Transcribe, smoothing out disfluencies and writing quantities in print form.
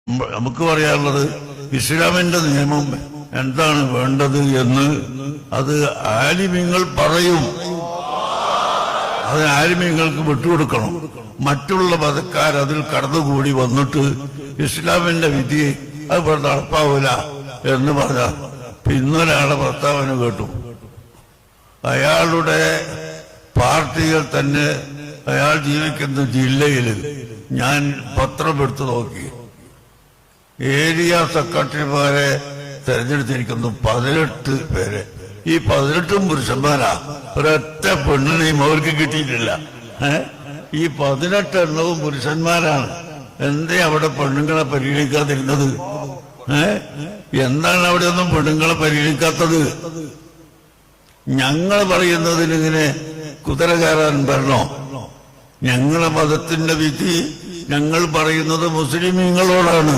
നമുക്ക് പറയാനുള്ളത് ഇസ്ലാമിന്റെ നിയമം എന്താണ് വേണ്ടത് എന്ന് അത് ആലിമീങ്ങൾ പറയും. അത് ആലിമീങ്ങൾക്ക് വിട്ടുകൊടുക്കണം. മറ്റുള്ള മതക്കാർ അതിൽ കടന്നുകൂടി വന്നിട്ട് ഇസ്ലാമിന്റെ വിധി അത് നടപ്പാവൂല എന്ന് പറഞ്ഞ ഇന്നൊരാളെ പ്രസ്താവന കേട്ടു. അയാളുടെ പാർട്ടികൾ തന്നെ അയാൾ ജീവിക്കുന്ന ജില്ലയിൽ ഞാൻ പത്രമെടുത്ത് നോക്കി. ഏരിയ സെക്രട്ടറിമാരെ തെരഞ്ഞെടുത്തിരിക്കുന്നു 18 പേരെ. ഈ 18 പുരുഷന്മാരാ. ഒരൊറ്റ പെണ്ണിനെയും അവർക്ക് കിട്ടിയിട്ടില്ല. ഈ 18 പുരുഷന്മാരാണ്. എന്തേ അവിടെ പെണ്ണുങ്ങളെ പരിഗണിക്കാതിരുന്നത്? എന്താണ് അവിടെ ഒന്നും പെണ്ണുങ്ങളെ പരിഗണിക്കാത്തത്? ഞങ്ങൾ പറയുന്നതിനിങ്ങനെ കുതിര കയറാൻ വരണോ? ഞങ്ങളെ മതത്തിന്റെ വിധി ഞങ്ങൾ പറയുന്നത് മുസ്ലിമീങ്ങളോടാണ്.